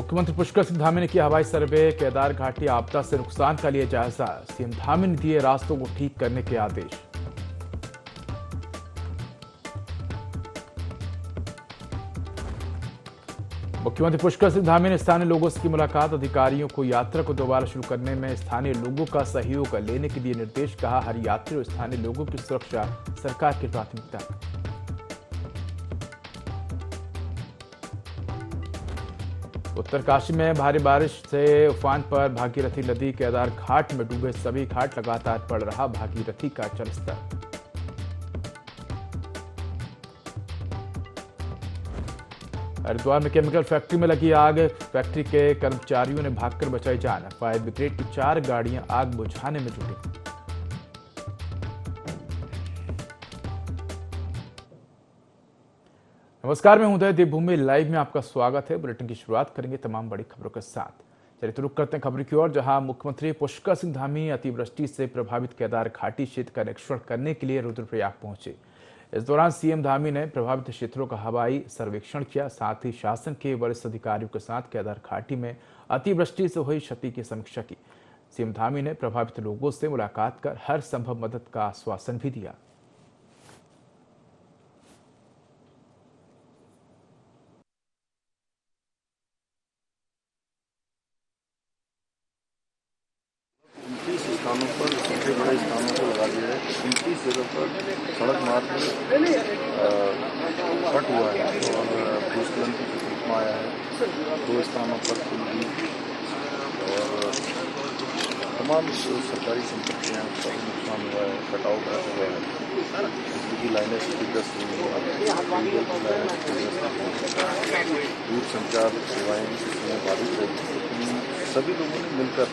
मुख्यमंत्री पुष्कर सिंह धामी ने किया हवाई सर्वे, केदार घाटी आपदा से नुकसान का लिया जायजा। सीएम धामी ने दिए रास्तों को ठीक करने के आदेश। मुख्यमंत्री पुष्कर सिंह धामी ने स्थानीय लोगों से की मुलाकात। अधिकारियों को यात्रा को दोबारा शुरू करने में स्थानीय लोगों का सहयोग लेने के लिए निर्देश। कहा, हर यात्री और स्थानीय लोगों की सुरक्षा सरकार की प्राथमिकता। उत्तरकाशी में भारी बारिश से उफान पर भागीरथी नदी। केदार घाट में डूबे सभी घाट। लगातार बढ़ रहा भागीरथी का जलस्तर। हरिद्वार में केमिकल फैक्ट्री में लगी आग। फैक्ट्री के कर्मचारियों ने भागकर बचाई जान। फायर ब्रिगेड की 4 गाड़ियां आग बुझाने में जुटी। नमस्कार, मैं उदय। देवभूमि लाइव में आपका स्वागत है। बुलेटिन की शुरुआत करेंगे तमाम बड़ी खबरों के साथ। चलिए तो रुक करते हैं खबरों की ओर, जहां मुख्यमंत्री पुष्कर सिंह धामी अतिवृष्टि से प्रभावित केदार घाटी क्षेत्र का निरीक्षण करने के लिए रुद्रप्रयाग पहुंचे। इस दौरान सीएम धामी ने प्रभावित क्षेत्रों का हवाई सर्वेक्षण किया। साथ ही शासन के वरिष्ठ अधिकारियों के साथ केदार घाटी में अतिवृष्टि से हुई क्षति की समीक्षा की। सीएम धामी ने प्रभावित लोगों से मुलाकात कर हर संभव मदद का आश्वासन भी दिया। स्थानों पर सबसे बड़े स्थानों को लगा दिया है। 29 जगह पर सड़क मार्ग कट हुआ है और भूस्खलन की सूचना आया है। 2 स्थानों पर पुल भी और तमाम सरकारी संपत्तियाँ सब नुकसान हुआ है, कटाव हुआ है। बिजली की लाइनें क्षतिग्रस्त हुई हैं, दूर संचार सेवाएँ बाधित रही। सभी लोगों ने मिलकर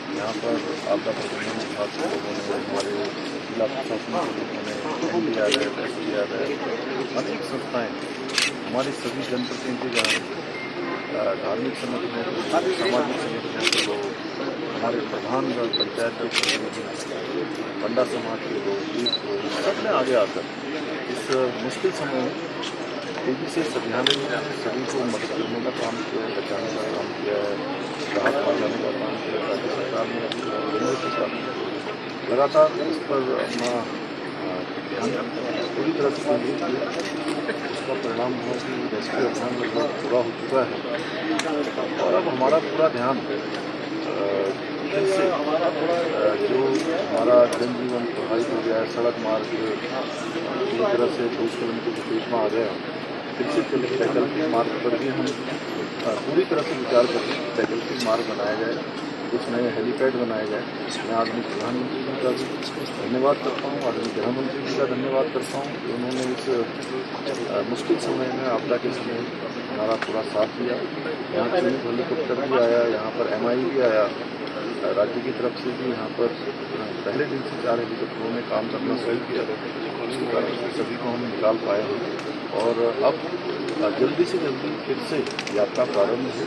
यहाँ पर आपदा प्रबंधन विभाग के लोगों ने, हमारे जिला प्रशासन के लोगों ने, NDRF, SDRF, अनेक संस्थाएँ, हमारे सभी जनप्रतिनिधि, धार्मिक संगठनों के लोग, सामाजिक संगठनों के लोग, हमारे प्रधान पंचायत के प्रतिनिधि, पंडा समाज के लोग, सबने आगे आकर इस मुश्किल समय में तेजी से इस अभियान में सभी को मदद करने का काम किया है, बचाने का काम किया है, राहत पहुँचाने का काम किया है। राज्य सरकार ने केंद्र सरकार ने लगातार इस पर अपना ध्यान पूरी तरह से केंद्रित किया। उसका परिणाम हुआ कि रेस्क्यू अभियान लगभग पूरा हो चुका है और अब हमारा पूरा ध्यान फिर से जो हमारा जनजीवन प्रभावित हो गया है, सड़क मार्ग पूरी तरह से भूस्खलन की चपेट में आ गया है। फिर से वैकल्पिक मार्ग पर भी हम पूरी तरह से विचार करते हैं। वैकल्पिक मार्ग बनाया जाए, कुछ नए हेलीपैड बनाए जाए। मैं आदमी प्रधानमंत्री जी का भी धन्यवाद करता हूँ, आदमी गृह मंत्री जी का धन्यवाद करता हूँ कि उन्होंने इस मुश्किल समय में, आपदा के समय हमारा पूरा साथ दिया। यहाँ चीनी हेलीकॉप्टर भी आया, यहाँ पर MI भी आया, राज्य की तरफ से भी यहाँ पर पहले दिन से 4 हेलीकॉप्टरों ने काम करना शुरू किया। उसके कारण सभी को हम निकाल पाए हैं और अब जल्दी से जल्दी फिर से यात्रा प्रारंभ हो,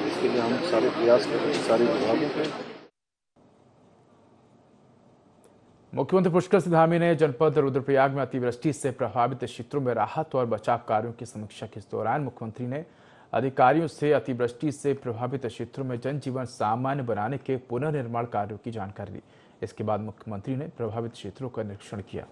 इसके लिए हम सारे प्रयास कर रहे हैं, सारे विभागों के। मुख्यमंत्री पुष्कर सिंह धामी ने जनपद रुद्रप्रयाग में अतिवृष्टि से प्रभावित क्षेत्रों में राहत और बचाव कार्यों की समीक्षा की। इस दौरान मुख्यमंत्री ने अधिकारियों से अतिवृष्टि से प्रभावित क्षेत्रों में जनजीवन सामान्य बनाने के पुनर्निर्माण कार्यों की जानकारी दी। इसके बाद मुख्यमंत्री ने प्रभावित क्षेत्रों का निरीक्षण किया।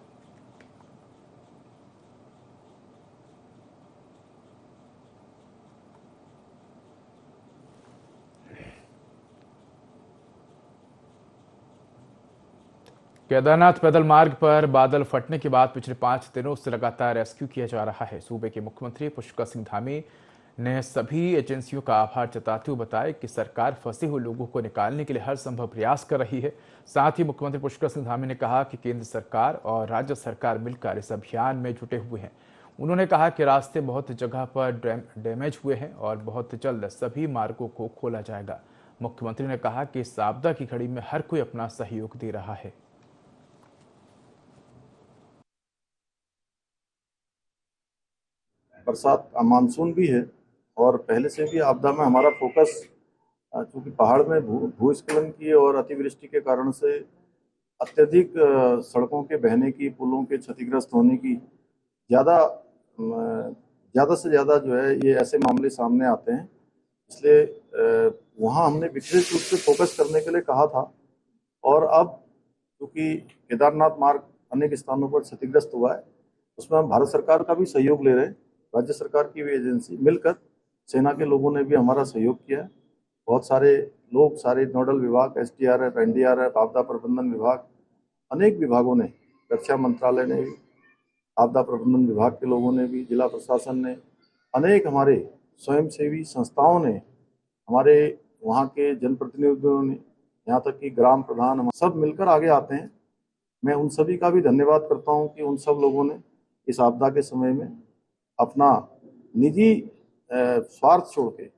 केदारनाथ पैदल मार्ग पर बादल फटने के बाद पिछले 5 दिनों से लगातार रेस्क्यू किया जा रहा है। सूबे के मुख्यमंत्री पुष्कर सिंह धामी ने सभी एजेंसियों का आभार जताते हुए बताया कि सरकार फंसे हुए लोगों को निकालने के लिए हर संभव प्रयास कर रही है। साथ ही मुख्यमंत्री पुष्कर सिंह धामी ने कहा कि केंद्र सरकार और राज्य सरकार मिलकर इस अभियान में जुटे हुए हैं। उन्होंने कहा कि रास्ते बहुत जगह पर डैमेज हुए हैं और बहुत जल्द सभी मार्गों को खोला जाएगा। मुख्यमंत्री ने कहा कि इस आपदा की घड़ी में हर कोई अपना सहयोग दे रहा है। बरसात मानसून भी है और पहले से भी आपदा में हमारा फोकस, क्योंकि पहाड़ में भूस्खलन की और अतिवृष्टि के कारण से अत्यधिक सड़कों के बहने की, पुलों के क्षतिग्रस्त होने की ज़्यादा से ज़्यादा जो है ये ऐसे मामले सामने आते हैं, इसलिए वहाँ हमने विशेष रूप से फोकस करने के लिए कहा था। और अब क्योंकि केदारनाथ मार्ग अनेक स्थानों पर क्षतिग्रस्त हुआ है, उसमें हम भारत सरकार का भी सहयोग ले रहे हैं। राज्य सरकार की भी एजेंसी मिलकर सेना के लोगों ने भी हमारा सहयोग किया है। बहुत सारे लोग, सारे नोडल विभाग, SDRF, NDRF, आपदा प्रबंधन विभाग, अनेक विभागों ने, रक्षा मंत्रालय ने भी, आपदा प्रबंधन विभाग के लोगों ने भी, जिला प्रशासन ने, अनेक हमारे स्वयंसेवी संस्थाओं ने, हमारे वहाँ के जनप्रतिनिधियों ने, यहाँ तक कि ग्राम प्रधान, हम सब मिलकर आगे आते हैं। मैं उन सभी का भी धन्यवाद करता हूँ कि उन सब लोगों ने इस आपदा के समय में अपना निजी स्वार्थ छोड़ के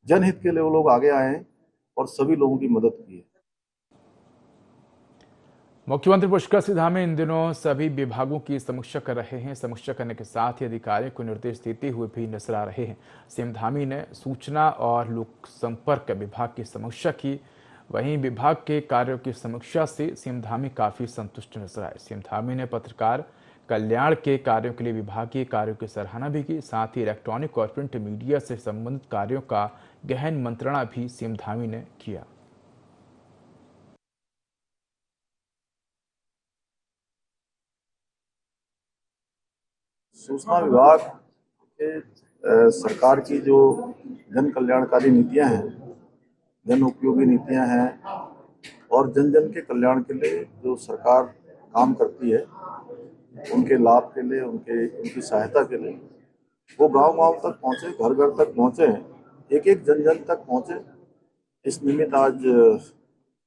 जनहित के लिए वो लोग आगे आए हैं और सभी लोगों की मदद की है। मुख्यमंत्री पुष्कर सिंह धामी इन दिनों सभी विभागों की समीक्षा कर रहे हैं। समीक्षा करने के साथ ही अधिकारियों को निर्देश देते हुए भी नजर आ रहे हैं। सीएम धामी ने सूचना और लोक संपर्क विभाग की समीक्षा की। वहीं विभाग के कार्यों की समीक्षा से सीएम धामी काफी संतुष्ट नजर आए। सीएम धामी ने पत्रकार कल्याण के कार्यों के लिए विभागीय कार्यों की सराहना भी की। साथ ही इलेक्ट्रॉनिक और प्रिंट मीडिया से संबंधित कार्यों का गहन मंत्रणा भी सीएम धामी ने किया। सूचना विभाग के सरकार की जो जन कल्याणकारी नीतियां हैं, जन उपयोगी नीतियां हैं और जन जन के कल्याण के लिए जो सरकार काम करती है, उनके लाभ के लिए, उनकी सहायता के लिए वो गांव-गांव तक पहुंचे, घर-घर तक पहुंचे, एक-एक जन-जन तक पहुंचे। इस निमित्त आज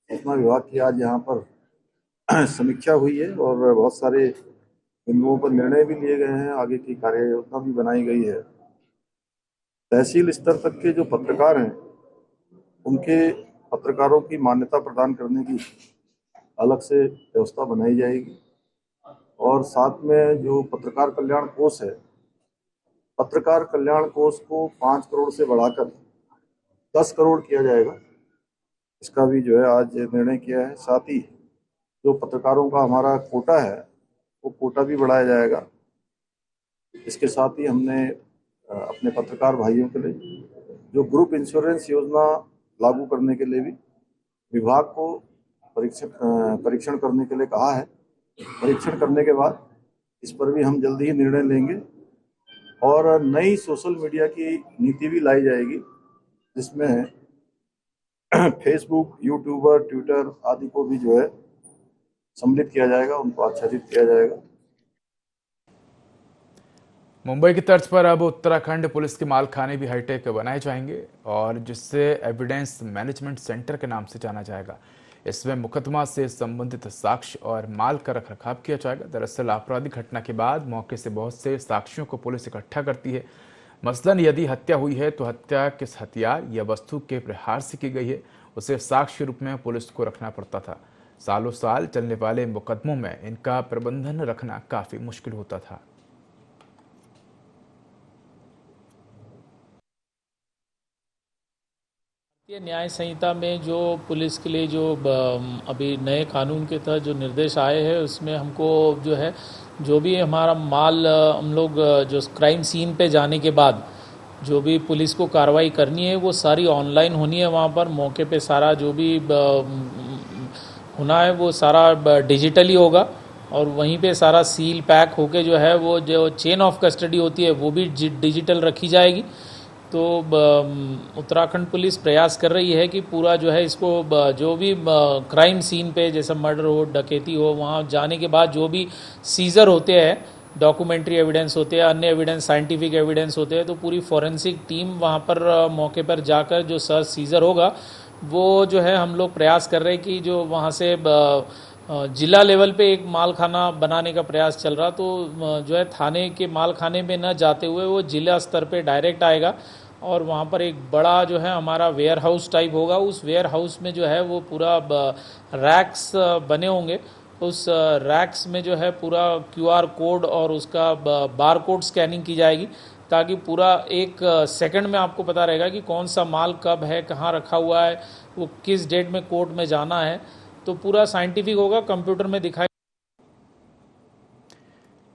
सूचना विभाग की आज यहाँ पर समीक्षा हुई है और बहुत सारे बिंदुओं पर निर्णय भी लिए गए हैं, आगे की कार्य योजना भी बनाई गई है। तहसील स्तर तक के जो पत्रकार हैं, उनके पत्रकारों की मान्यता प्रदान करने की अलग से व्यवस्था बनाई जाएगी। और साथ में जो पत्रकार कल्याण कोष है, पत्रकार कल्याण कोष को 5 करोड़ से बढ़ाकर 10 करोड़ किया जाएगा। इसका भी जो है आज निर्णय किया है। साथ ही जो पत्रकारों का हमारा कोटा है, वो कोटा भी बढ़ाया जाएगा। इसके साथ ही हमने अपने पत्रकार भाइयों के लिए जो ग्रुप इंश्योरेंस योजना लागू करने के लिए भी विभाग को परीक्षण करने के लिए कहा है। परीक्षण करने के बाद इस पर भी हम जल्दी ही निर्णय लेंगे और नई सोशल मीडिया की नीति भी लाई जाएगी, जिसमें फेसबुक, यूट्यूबर, ट्विटर आदि को भी जो है सम्मिलित किया जाएगा, उनको आच्छादित किया जाएगा। मुंबई की तर्ज पर अब उत्तराखंड पुलिस के मालखाने भी हाईटेक बनाए जाएंगे और जिससे एविडेंस मैनेजमेंट सेंटर के नाम से जाना जाएगा। इसमें मुकदमा से संबंधित साक्ष्य और माल का रखरखाव किया जाएगा। दरअसल आपराधिक घटना के बाद मौके से बहुत से साक्ष्यों को पुलिस इकट्ठा करती है। मसलन यदि हत्या हुई है तो हत्या किस हथियार या वस्तु के प्रहार से की गई है, उसे साक्ष्य रूप में पुलिस को रखना पड़ता था। सालों साल चलने वाले मुकदमों में इनका प्रबंधन रखना काफी मुश्किल होता था। भारतीय न्याय संहिता में जो पुलिस के लिए जो अभी नए कानून के तहत जो निर्देश आए हैं, उसमें हमको जो है जो भी हमारा माल हम लोग जो क्राइम सीन पे जाने के बाद जो भी पुलिस को कार्रवाई करनी है वो सारी ऑनलाइन होनी है। वहाँ पर मौके पे सारा जो भी होना है वो सारा डिजिटली होगा और वहीं पे सारा सील पैक होके जो है वो जो चेन ऑफ कस्टडी होती है वो भी डिजिटल रखी जाएगी। तो उत्तराखंड पुलिस प्रयास कर रही है कि पूरा जो है इसको जो भी क्राइम सीन पे जैसे मर्डर हो, डकैती हो, वहाँ जाने के बाद जो भी सीजर होते हैं, डॉक्यूमेंट्री एविडेंस होते हैं, अन्य एविडेंस, साइंटिफिक एविडेंस होते हैं, तो पूरी फॉरेंसिक टीम वहाँ पर मौके पर जाकर जो सर्च सीजर होगा वो जो है हम लोग प्रयास कर रहे हैं कि जो वहाँ से जिला लेवल पे एक माल खाना बनाने का प्रयास चल रहा, तो जो है थाने के माल खाने में न जाते हुए वो जिला स्तर पे डायरेक्ट आएगा और वहाँ पर एक बड़ा जो है हमारा वेयर हाउस टाइप होगा। उस वेयर हाउस में जो है वो पूरा रैक्स बने होंगे। उस रैक्स में जो है पूरा QR कोड और उसका बार कोड स्कैनिंग की जाएगी, ताकि पूरा एक सेकंड में आपको पता रहेगा कि कौन सा माल कब है, कहाँ रखा हुआ है, वो किस डेट में कोर्ट में जाना है। तो पूरा साइंटिफिक होगा, कंप्यूटर में दिखाई।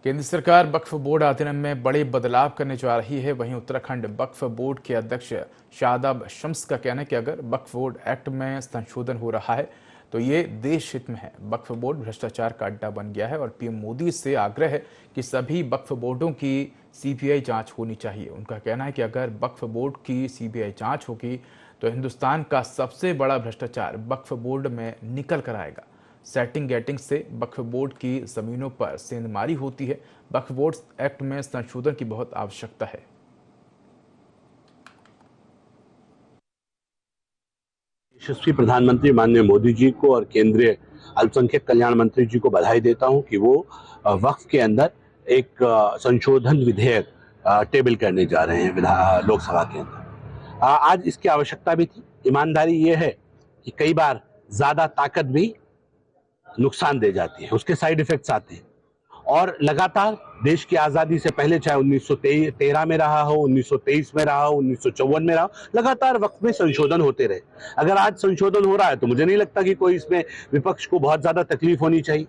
केंद्र सरकार वक्फ बोर्ड अधिनियम में बड़े बदलाव करने जा रही है। वहीं उत्तराखंड वक्फ बोर्ड के अध्यक्ष शादाब शम्स का कहना है कि अगर वक्फ बोर्ड एक्ट में संशोधन हो रहा है तो ये देश हित में है। वक्फ बोर्ड भ्रष्टाचार का अड्डा बन गया है और पीएम मोदी से आग्रह है कि सभी वक्फ बोर्डों की सीबीआई जांच होनी चाहिए। उनका कहना है कि अगर वक्फ बोर्ड की सीबीआई जांच होगी तो हिंदुस्तान का सबसे बड़ा भ्रष्टाचार वक्फ बोर्ड में निकल कर आएगा। सेटिंग गेटिंग से वक्फ बोर्ड की जमीनों पर सेंधमारी होती है। वक्फ बोर्ड एक्ट में संशोधन की बहुत आवश्यकता है। यशस्वी प्रधानमंत्री माननीय मोदी जी को और केंद्रीय अल्पसंख्यक कल्याण मंत्री जी को बधाई देता हूं कि वो वक्फ के अंदर एक संशोधन विधेयक टेबल करने जा रहे हैं लोकसभा के अंदर। आज इसकी आवश्यकता भी थी। ईमानदारी ये है कि कई बार ज्यादा ताकत भी नुकसान दे जाती है, उसके साइड इफेक्ट्स आते हैं और लगातार देश की आजादी से पहले चाहे 1913 में रहा हो, 1923 में रहा हो, 1954 में रहा हो, लगातार वक्त में संशोधन होते रहे। अगर आज संशोधन हो रहा है तो मुझे नहीं लगता कि कोई इसमें विपक्ष को बहुत ज्यादा तकलीफ होनी चाहिए।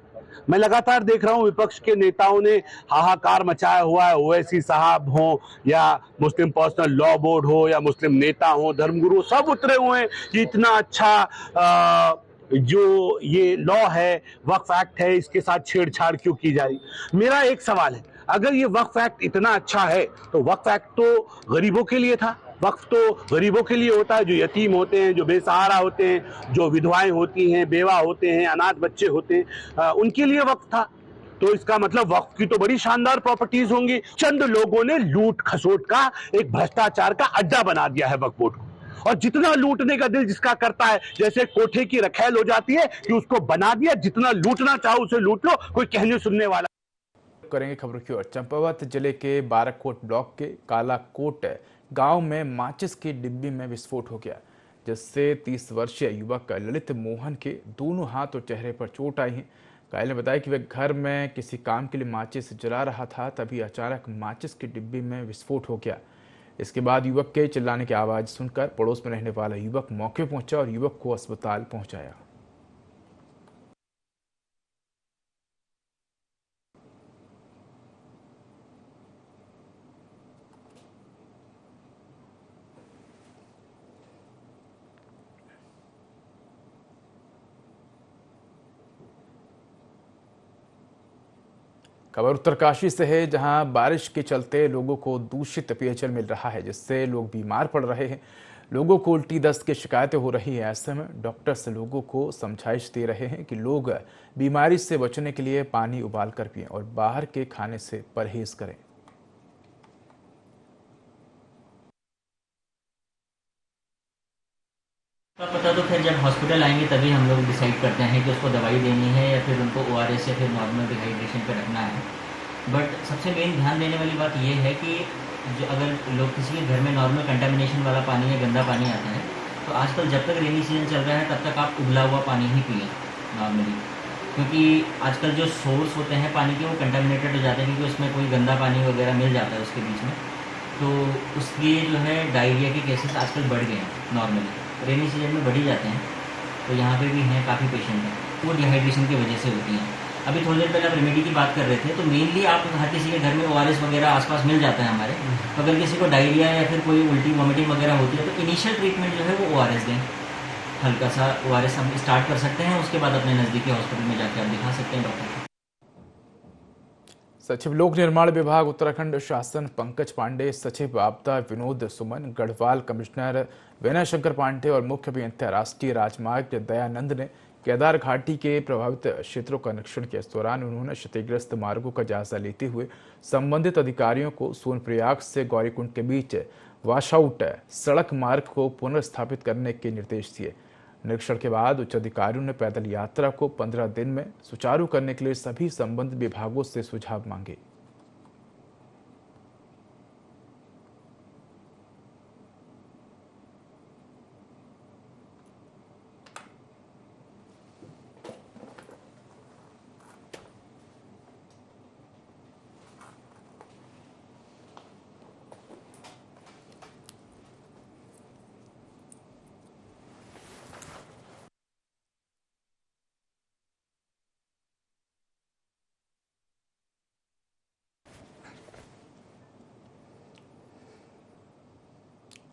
मैं लगातार देख रहा हूं विपक्ष के नेताओं ने हाहाकार मचाया हुआ है। ओवैसी साहब हो या मुस्लिम पर्सनल लॉ बोर्ड हो या मुस्लिम नेता हो, धर्मगुरु, सब उतरे हुए हैं कि इतना अच्छा जो ये लॉ है, वक्फ एक्ट है, इसके साथ छेड़छाड़ क्यों की जा रही। मेरा एक सवाल है, अगर ये वक्फ एक्ट इतना अच्छा है तो वक्फ एक्ट तो गरीबों के लिए था। वक्फ तो गरीबों के लिए होता है, जो यतीम होते हैं, जो बेसहारा होते हैं, जो विधवाएं होती हैं, बेवा होते हैं, अनाथ बच्चे होते हैं, उनके लिए वक्फ था। तो इसका मतलब वक्फ की तो बड़ी शानदार प्रॉपर्टीज होंगी। चंद लोगों ने लूट खसोट का एक भ्रष्टाचार का अड्डा बना दिया है वक्फ बोर्ड को, और जितना लूटने का दिल जिसका करता है, जैसे कोठे की रखैल हो जाती है कि उसको बना दिया, जितना लूटना चाहो उसे लूट लो, कोई कहने सुनने वाला। करेंगे खबरों की ओर। चंपावत जिले के बाराकोट ब्लॉक के कालाकोट गांव में माचिस की डिब्बी में विस्फोट हो गया, जिससे 30 वर्षीय युवक ललित मोहन के दोनों हाथ और चेहरे पर चोट आई है। घायल ने बताया कि वह घर में किसी काम के लिए माचिस जला रहा था, तभी अचानक माचिस की डिब्बी में विस्फोट हो गया। इसके बाद युवक के चिल्लाने की आवाज़ सुनकर पड़ोस में रहने वाला युवक मौके पर पहुंचा और युवक को अस्पताल पहुंचाया। खबर उत्तरकाशी से है, जहां बारिश के चलते लोगों को दूषित पेयजल मिल रहा है, जिससे लोग बीमार पड़ रहे हैं। लोगों को उल्टी दस्त की शिकायतें हो रही है। ऐसे में डॉक्टर्स लोगों को समझाइश दे रहे हैं कि लोग बीमारी से बचने के लिए पानी उबाल कर पिएं और बाहर के खाने से परहेज करें। पता तो फिर जब हॉस्पिटल आएंगे तभी हम लोग डिसाइड करते हैं कि उसको दवाई देनी है या फिर उनको ORS या फिर नॉर्मल डिहाइड्रेशन पे रखना है। बट सबसे मेन ध्यान देने वाली बात ये है कि जो अगर लोग किसी के घर में नॉर्मल कंटामिनेशन वाला पानी या गंदा पानी आता है तो आजकल जब तक रेनी सीजन चल रहा है तब तक आप उबला हुआ पानी ही पिए नॉर्मली, क्योंकि आजकल जो सोर्स होते हैं पानी के वो कंटामिनेटेड हो जाते हैं, क्योंकि उसमें कोई गंदा पानी वगैरह मिल जाता है उसके बीच में। तो उसके जो है डायरिया के केसेस आजकल बढ़ गए हैं, नॉर्मली रेनी सीजन में बढ़ ही जाते हैं। तो यहाँ पे भी हैं काफ़ी पेशेंट हैं, वो डिहाइड्रेशन की वजह से होती हैं। अभी थोड़ी देर पहले आप रेमेडी की बात कर रहे थे, तो मेनली आप हर किसी के घर में ORS वगैरह आसपास मिल जाता है हमारे। तो अगर किसी को डायरिया या फिर कोई उल्टी वॉमिटिंग वगैरह होती है तो इनिशियल ट्रीटमेंट जो है वो ORS दें, हल्का सा ORS हम स्टार्ट कर सकते हैं। उसके बाद अपने नज़दीकी हॉस्पिटल में जाकर आप दिखा सकते हैं डॉक्टर को। सचिव लोक निर्माण विभाग उत्तराखंड शासन पंकज पांडे, सचिव आपदा विनोद सुमन, गढ़वाल कमिश्नर विनय शंकर पांडे और मुख्य अभियंता राष्ट्रीय राजमार्ग दयानंद ने केदार घाटी के प्रभावित क्षेत्रों का निरीक्षण किया। इस दौरान उन्होंने क्षतिग्रस्त मार्गों का जायजा लेते हुए संबंधित अधिकारियों को सोनप्रयाग से गौरीकुंड के बीच वॉशआउट सड़क मार्ग को पुनर्स्थापित करने के निर्देश दिए। निरीक्षण के बाद उच्च अधिकारियों ने पैदल यात्रा को 15 दिन में सुचारू करने के लिए सभी संबंधित विभागों से सुझाव मांगे।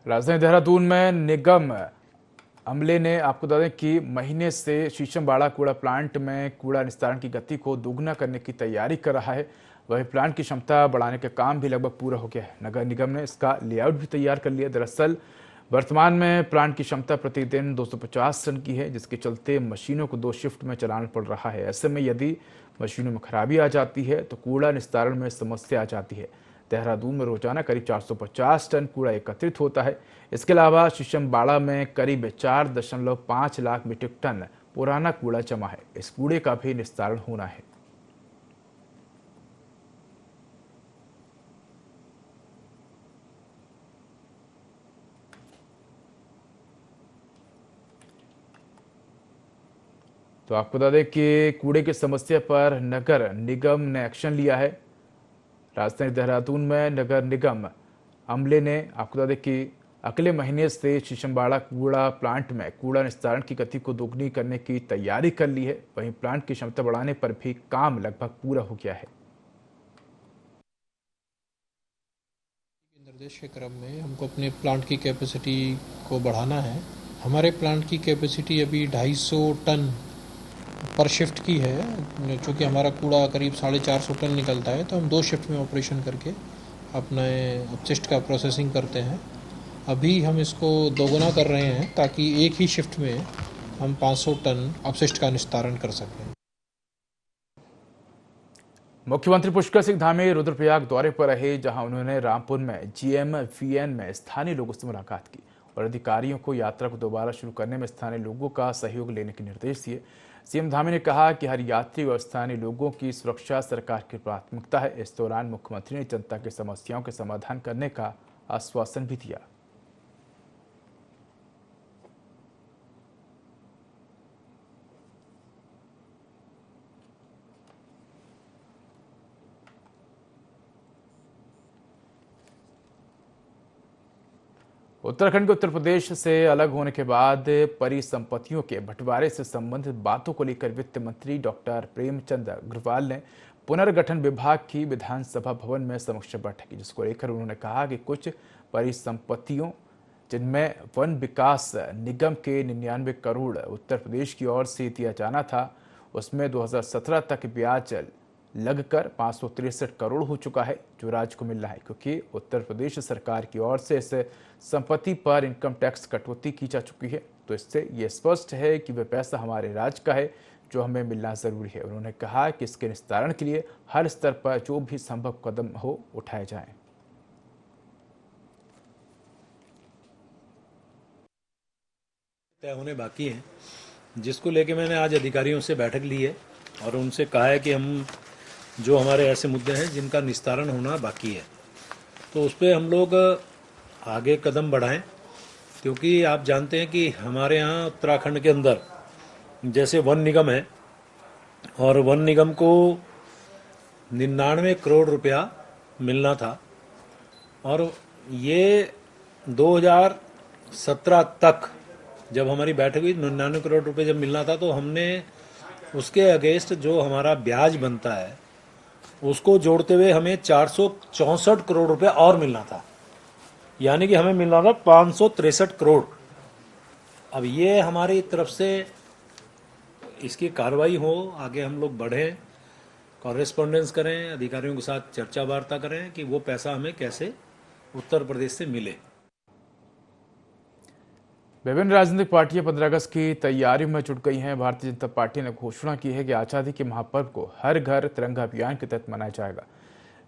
राजधानी देहरादून में निगम अमले ने आपको बता दें कि महीने से शीशमबाड़ा कूड़ा प्लांट में कूड़ा निस्तारण की गति को दोगुना करने की तैयारी कर रहा है। वहीं प्लांट की क्षमता बढ़ाने का काम भी लगभग पूरा हो गया है। नगर निगम ने इसका लेआउट भी तैयार कर लिया। दरअसल वर्तमान में प्लांट की क्षमता प्रतिदिन 250 टन की है, जिसके चलते मशीनों को 2 शिफ्ट में चलाना पड़ रहा है। ऐसे में यदि मशीनों में खराबी आ जाती है तो कूड़ा निस्तारण में समस्या आ जाती है। देहरादून में रोजाना करीब 450 टन कूड़ा एकत्रित होता है। इसके अलावा शीशमबाड़ा में करीब 4.5 लाख मीट्रिक टन पुराना कूड़ा जमा है। इस कूड़े का भी निस्तारण होना है। तो आपको बता दें कि कूड़े की समस्या पर नगर निगम ने एक्शन लिया है। राजधानी देहरादून में नगर निगम अमले ने आपको बता दें कि अगले महीने से शीशमबाड़ा कूड़ा प्लांट में कूड़ा निस्तारण की गति को दोगुनी करने की तैयारी कर ली है। वहीं प्लांट की क्षमता बढ़ाने पर भी काम लगभग पूरा हो गया है। निर्देश के क्रम में हमको अपने प्लांट की कैपेसिटी को बढ़ाना है। हमारे प्लांट की कैपेसिटी अभी 250 टन पर शिफ्ट की है। चूँकि हमारा कूड़ा करीब 450 टन निकलता है, तो हम 2 शिफ्ट में ऑपरेशन करके अपने अपशिष्ट का प्रोसेसिंग करते हैं। अभी हम इसको दोगुना कर रहे हैं ताकि एक ही शिफ्ट में हम 500 टन अपशिष्ट का निस्तारण कर सकें। मुख्यमंत्री पुष्कर सिंह धामी रुद्रप्रयाग दौरे पर रहे, जहां उन्होंने रामपुर में GMVN में स्थानीय लोगों से मुलाकात की और अधिकारियों को यात्रा को दोबारा शुरू करने में स्थानीय लोगों का सहयोग लेने के निर्देश दिए। सीएम धामी ने कहा कि हर यात्री और स्थानीय लोगों की सुरक्षा सरकार की प्राथमिकता है। इस दौरान मुख्यमंत्री ने जनता की समस्याओं के समाधान करने का आश्वासन भी दिया। उत्तराखंड के उत्तर प्रदेश से अलग होने के बाद परिसंपत्तियों के बंटवारे से संबंधित बातों को लेकर वित्त मंत्री डॉक्टर प्रेमचंद अग्रवाल ने पुनर्गठन विभाग की विधानसभा भवन में समीक्षा बैठक की, जिसको लेकर उन्होंने कहा कि कुछ परिसंपत्तियों जिनमें वन विकास निगम के 99 करोड़ उत्तर प्रदेश की ओर से दिया जाना था, उसमें 2017 तक ब्याज लगकर 563 करोड़ हो चुका है, जो राज्य को मिल रहा है, क्योंकि उत्तर प्रदेश सरकार की ओर से इस संपत्ति पर इनकम टैक्स कटौती की जा चुकी है। तो इससे ये स्पष्ट है कि वह पैसा हमारे राज्य का है, जो हमें मिलना जरूरी है। उन्होंने कहा कि इसके निस्तारण के लिए हर स्तर पर जो भी संभव कदम हो उठाए जाएं। तय होने बाकी हैं, जिसको लेके मैंने आज अधिकारियों से बैठक ली है और उनसे कहा है कि हम जो हमारे ऐसे मुद्दे हैं जिनका निस्तारण होना बाकी है, तो उस पर हम लोग आगे कदम बढ़ाएं। क्योंकि आप जानते हैं कि हमारे यहाँ उत्तराखंड के अंदर जैसे वन निगम है और वन निगम को 99 करोड़ रुपया मिलना था, और ये 2017 तक जब हमारी बैठक हुई 99 करोड़ रुपए जब मिलना था, तो हमने उसके अगेंस्ट जो हमारा ब्याज बनता है उसको जोड़ते हुए हमें 464 करोड़ रुपए और मिलना था, यानी कि हमें मिलना था 563 करोड़। अब ये हमारी तरफ से इसकी कार्रवाई हो, आगे हम लोग बढ़ें, कॉरेस्पॉन्डेंस करें, अधिकारियों के साथ चर्चा वार्ता करें कि वो पैसा हमें कैसे उत्तर प्रदेश से मिले। विभिन्न राजनीतिक पार्टियां 15 अगस्त की तैयारियों में जुट गई हैं। भारतीय जनता पार्टी ने घोषणा की है कि आजादी के महापर्व को हर घर तिरंगा अभियान के तहत मनाया जाएगा।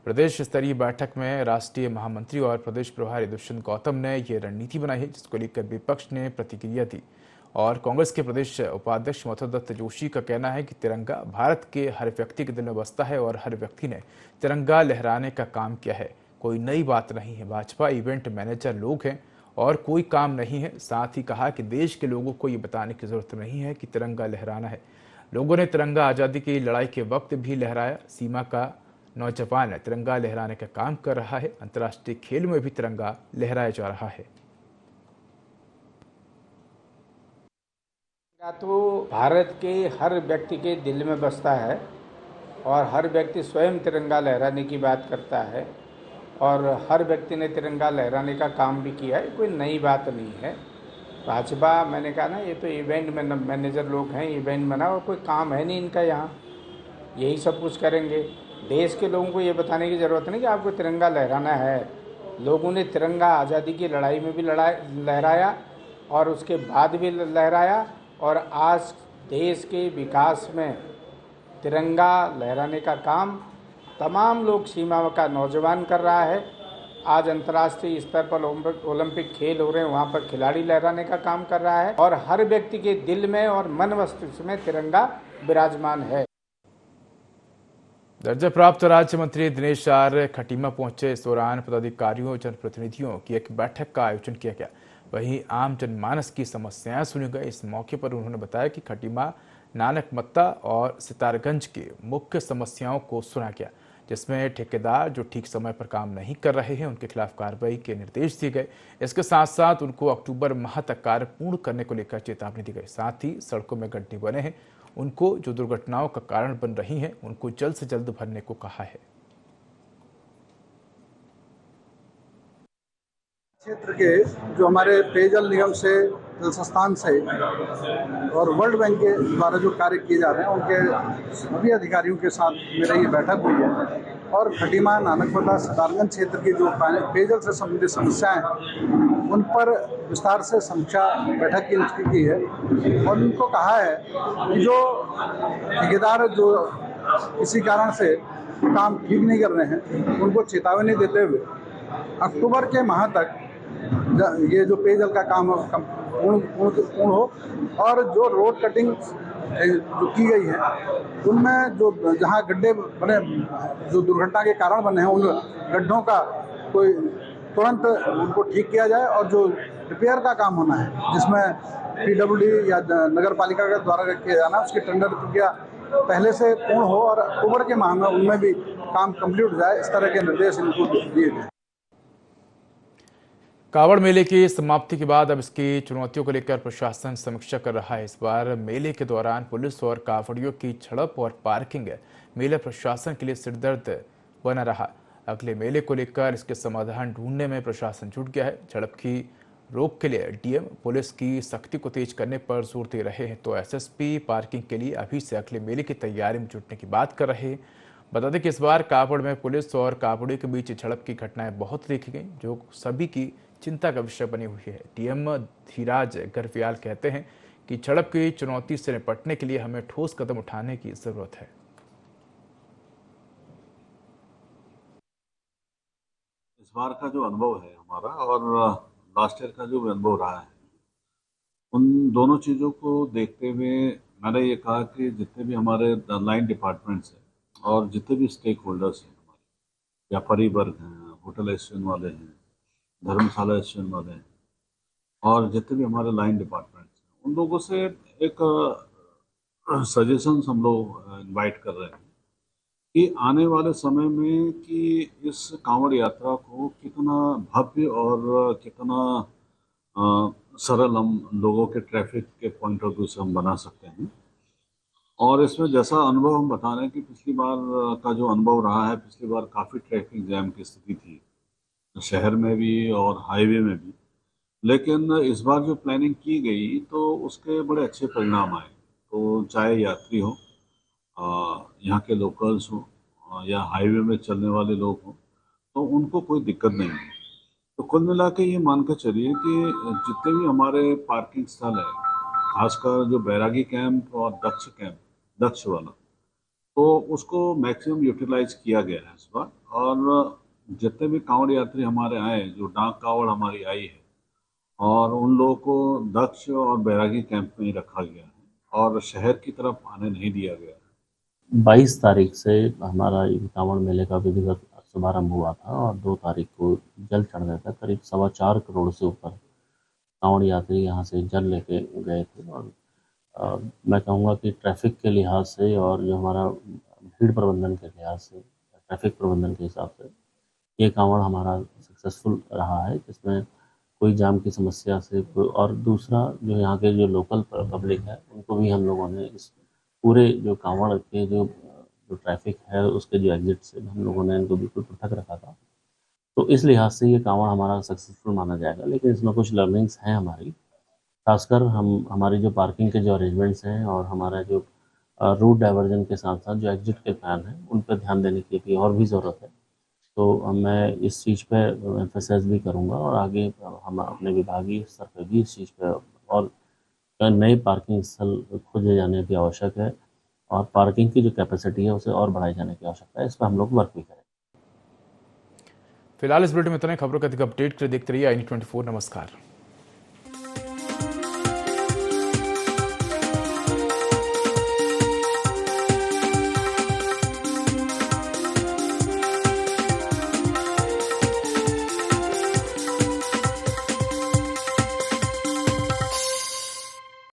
प्रदेश स्तरीय बैठक में राष्ट्रीय महामंत्री और प्रदेश प्रभारी दुष्यंत गौतम ने यह रणनीति बनाई है, जिसको लेकर विपक्ष ने प्रतिक्रिया दी। और कांग्रेस के प्रदेश उपाध्यक्ष मथुर दत्त जोशी का कहना है कि तिरंगा भारत के हर व्यक्ति के दिल में बसता है और हर व्यक्ति ने तिरंगा लहराने का काम किया है। कोई नई बात नहीं है। भाजपा इवेंट मैनेजर लोग हैं और कोई काम नहीं है। साथ ही कहा कि देश के लोगों को ये बताने की जरूरत नहीं है कि तिरंगा लहराना है। लोगों ने तिरंगा आज़ादी की लड़ाई के वक्त भी लहराया। सीमा का नौजवान तिरंगा लहराने का काम कर रहा है। अंतर्राष्ट्रीय खेल में भी तिरंगा लहराया जा रहा है। तो भारत के हर व्यक्ति के दिल में बसता है और हर व्यक्ति स्वयं तिरंगा लहराने की बात करता है। और हर व्यक्ति ने तिरंगा लहराने का काम भी किया है, कोई नई बात नहीं है। भाजपा, मैंने कहा ना, ये तो इवेंट मैनेजर लोग हैं, इवेंट बना और कोई काम है नहीं इनका यहाँ, यही सब कुछ करेंगे। देश के लोगों को ये बताने की ज़रूरत नहीं कि आपको तिरंगा लहराना है। लोगों ने तिरंगा आज़ादी की लड़ाई में भी लहराया और उसके बाद भी लहराया, और आज देश के विकास में तिरंगा लहराने का काम तमाम लोग, सीमा का नौजवान कर रहा है। आज अंतर्राष्ट्रीय स्तर पर ओलंपिक खेल हो रहे हैं, वहाँ पर खिलाड़ी लहराने का काम कर रहा है, और हर व्यक्ति के दिल में और मन मस्तिष्क में तिरंगा विराजमान है। दर्जा प्राप्त राज्य मंत्री दिनेश आर खटीमा पहुंचे। इस दौरान पदाधिकारियों और जनप्रतिनिधियों की एक बैठक का आयोजन किया गया। वहीं आम जनमानस की समस्याएं सुनी गई। इस मौके पर उन्होंने बताया कि खटीमा, नानकमत्ता और सितारगंज की मुख्य समस्याओं को सुना गया, जिसमें ठेकेदार जो ठीक समय पर काम नहीं कर रहे हैं उनके खिलाफ कार्रवाई के निर्देश दिए गए। इसके साथ साथ उनको अक्टूबर माह तक कार्य पूर्ण करने को लेकर चेतावनी दी गई। साथ ही सड़कों में गड्ढे बने हैं, उनको जो दुर्घटनाओं का कारण बन रही हैं उनको जल्द से जल्द भरने को कहा है। क्षेत्र के जो हमारे पेयजल निगम से, जल संस्थान से और वर्ल्ड बैंक के द्वारा जो कार्य किए जा रहे हैं, उनके सभी अधिकारियों के साथ मेरी ये बैठक हुई है और खटीमा, नानकमत्ता, सितारगंज क्षेत्र की जो पेयजल से संबंधित समस्याएं हैं उन पर विस्तार से समीक्षा बैठक की है और उनको कहा है कि जो ठेकेदार जो किसी कारण से काम ठीक नहीं कर रहे हैं उनको चेतावनी देते हुए अक्टूबर के माह तक ये जो पेयजल का काम पूर्ण हो और जो रोड कटिंग जो की गई है उनमें जो जहां गड्ढे बने, जो दुर्घटना के कारण बने हैं, उन गड्ढों का कोई तुरंत उनको ठीक किया जाए और जो रिपेयर का काम होना है जिसमें PWD या नगर पालिका के द्वारा किया जाना, उसकी टेंडर प्रक्रिया पहले से पूर्ण हो और अक्टूबर के माह में उनमें भी काम कंप्लीट हो जाए, इस तरह के निर्देश इनको दिए गए। कावड़ मेले की समाप्ति के बाद अब इसकी चुनौतियों को लेकर प्रशासन समीक्षा कर रहा है। इस बार मेले के दौरान पुलिस और कावड़ियों की झड़प और पार्किंग मेले प्रशासन के लिए सिरदर्द बना रहा। अगले मेले को लेकर इसके समाधान ढूंढने में प्रशासन जुट गया है। झड़प की रोक के लिए डीएम पुलिस की सख्ती को तेज करने पर जोर दे रहे हैं, तो एसएसपी पार्किंग के लिए अभी से अगले मेले की तैयारी में जुटने की बात कर रहे हैं। बता दें कि इस बार कावड़ में पुलिस और कावड़ियों के बीच झड़प की घटनाएं बहुत देखी गई, जो सभी की चिंता का विषय बनी हुई है। डीएम धीराज गर्वियाल कहते हैं कि झड़प की चुनौती से निपटने के लिए हमें ठोस कदम उठाने की जरूरत है। इस बार का जो अनुभव है हमारा और लास्ट ईयर का जो अनुभव रहा है, उन दोनों चीज़ों को देखते हुए मैंने ये कहा कि जितने भी हमारे लाइन डिपार्टमेंट्स हैं और जितने भी स्टेक होल्डर्स हैं, हमारे व्यापारी वर्ग हैं, होटल एसोसिएशन वाले हैं, धर्मशाला एसोसिएशन वाले हैं और जितने भी हमारे लाइन डिपार्टमेंट्स हैं, उन लोगों से एक सजेशंस हम लोग इनवाइट कर रहे हैं कि आने वाले समय में कि इस कांवड़ यात्रा को कितना भव्य और कितना सरल हम लोगों के ट्रैफिक के पॉइंट ऑफ व्यू से हम बना सकते हैं। और इसमें जैसा अनुभव हम बता रहे हैं कि पिछली बार का जो अनुभव रहा है, पिछली बार काफ़ी ट्रैफिक जैम की स्थिति थी शहर में भी और हाईवे में भी, लेकिन इस बार जो प्लानिंग की गई तो उसके बड़े अच्छे परिणाम आए। तो चाहे यात्री हो, यहाँ के लोकल्स हो या हाईवे में चलने वाले लोग हों, तो उनको कोई दिक्कत नहीं है। तो कुल मिला के ये मान कर चलिए कि जितने भी हमारे पार्किंग स्थल है, खासकर जो बैरागी कैंप और दक्ष वाला, तो उसको मैक्सिमम यूटिलाइज किया गया है इस बार। और जितने भी कांवड़ यात्री हमारे आए, जो डाक कांवड़ हमारी आई है, और उन लोगों को दक्ष और बैरागी कैंप में ही रखा गया है और शहर की तरफ आने नहीं दिया गया है। 22 तारीख से हमारा कांवड़ मेले का विधिवत शुभारंभ हुआ था और 2 तारीख को जल चढ़ गया था। करीब 4.25 करोड़ से ऊपर कांवड़ यात्री यहाँ से जल लेके गए थे। और मैं कहूँगा कि ट्रैफिक के लिहाज से और जो हमारा भीड़ प्रबंधन के लिहाज से, ट्रैफिक प्रबंधन के हिसाब से ये कांवड़ हमारा सक्सेसफुल रहा है, जिसमें कोई जाम की समस्या से और दूसरा जो यहाँ के जो लोकल पब्लिक है उनको भी हम लोगों ने इस पूरे जो कांवड़ के जो ट्रैफिक है उसके जो एग्जिट से हम लोगों ने इनको बिल्कुल पृथक रखा था तो इस लिहाज से ये कांवड़ हमारा सक्सेसफुल माना जाएगा। लेकिन इसमें कुछ लर्निंग्स हैं हमारी, खासकर हमारी जो पार्किंग के जो अरेंजमेंट्स हैं और हमारा जो रूट डाइवर्जन के साथ साथ जो एग्जिट के प्लान हैं उन पर ध्यान देने की भी और भी ज़रूरत है। तो मैं इस चीज़ पे एम्फेसाइज भी करूँगा और आगे हम अपने विभागीय स्तर पर भी इस चीज़ पे और नए पार्किंग स्थल खोजे जाने की आवश्यक है और पार्किंग की जो कैपेसिटी है उसे और बढ़ाए जाने की आवश्यकता है। इस पर हम लोग वर्क भी करें। फिलहाल इस बुलेटिन में इतना ही। खबरों का अधिक अपडेट के लिए देखते रहिए i24। नमस्कार।